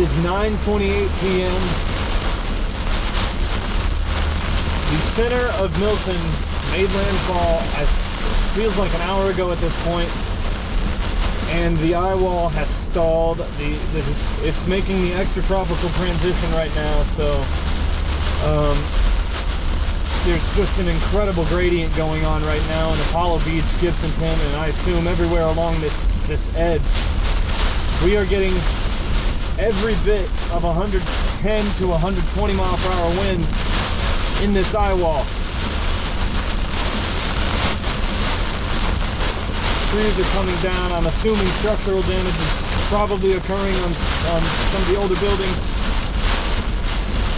is 9:28 p.m. The center of Milton made landfall, it feels like an hour ago at this point, and the Eyewall has stalled. It's making the extratropical transition right now, so there's just an incredible gradient going on right now in Apollo Beach, Gibsonton, and I assume everywhere along this edge. We are getting every bit of 110 to 120 mile per hour winds in this Eyewall. Trees are coming down. I'm assuming structural damage is probably occurring on some of the older buildings.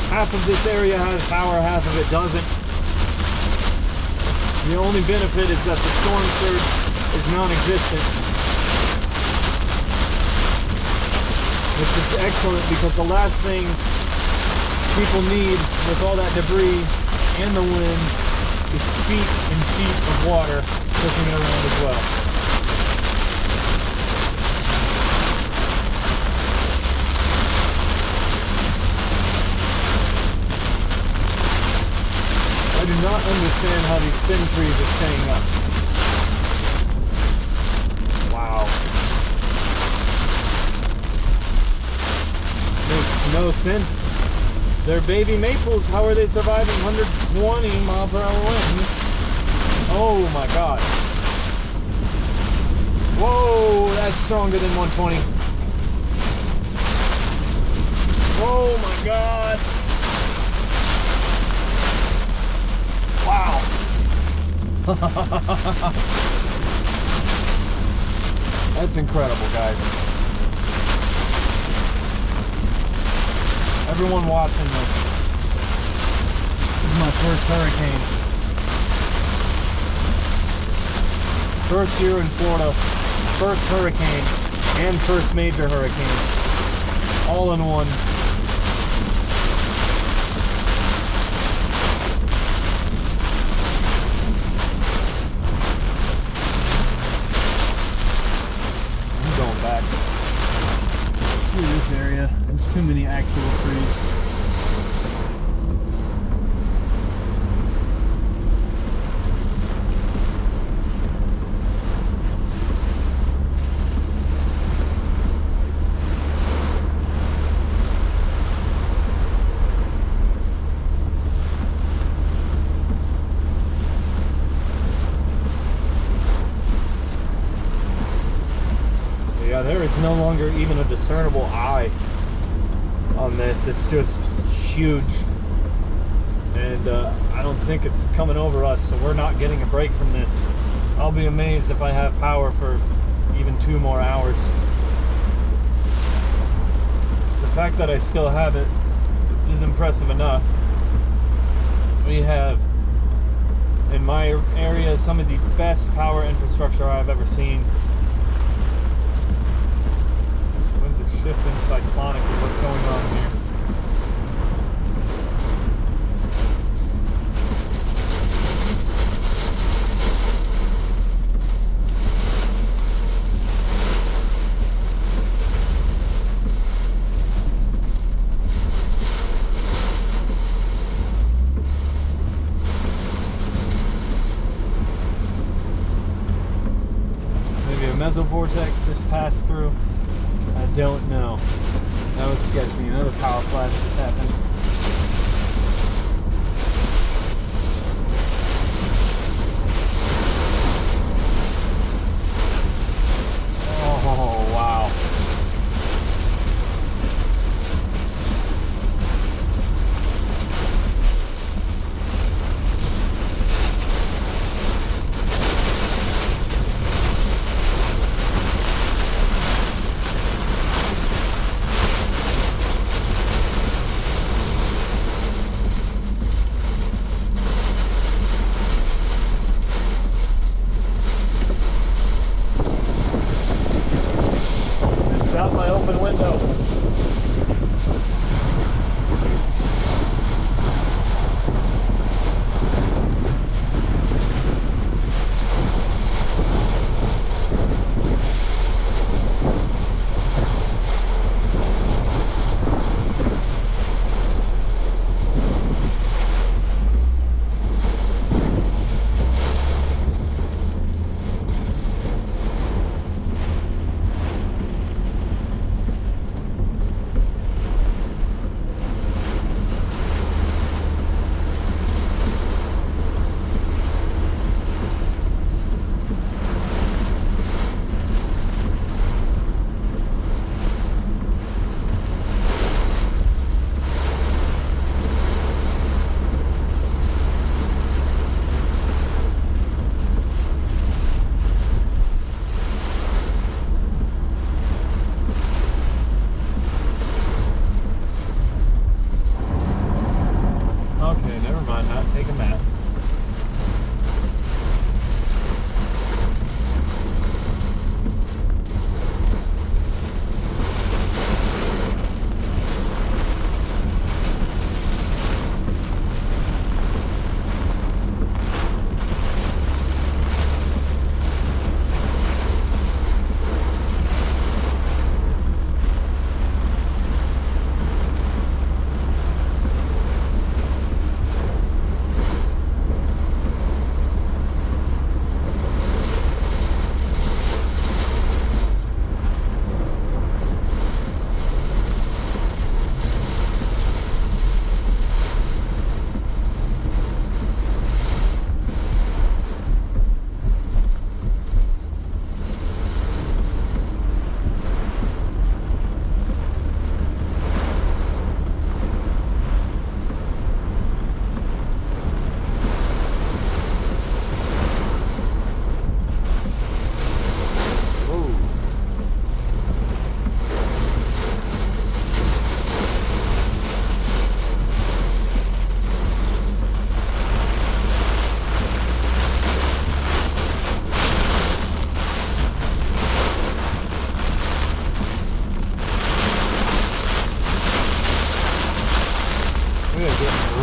Half of this area has power, half of it doesn't. The only benefit is that the storm surge is non-existent, which is excellent because the last thing people need with all that debris and the wind is feet and feet of water pushing it around as well. I do not understand how these thin trees are staying up. Wow. Makes no sense. They're baby maples. How are they surviving 120 mile per hour winds? Oh my god. Whoa, that's stronger than 120. Oh my god. Wow. That's incredible, guys. Everyone watching this. This is my first hurricane. First year in Florida. First hurricane and first major hurricane. All in one. Through this area, there's too many actual trees. Yeah, there is no longer even a discernible eye on this. It's just huge. And I don't think it's coming over us, so we're not getting a break from this. I'll be amazed if I have power for even 2 more hours. The fact that I still have it is impressive enough. We have, in my area, some of the best power infrastructure I've ever seen. Shifting cyclonically. What's going on here? Maybe a mesovortex just passed through. I don't know. That was sketchy. Another power flash just happened. Oh, wow. Out my open window.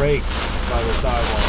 raked by the sidewalk.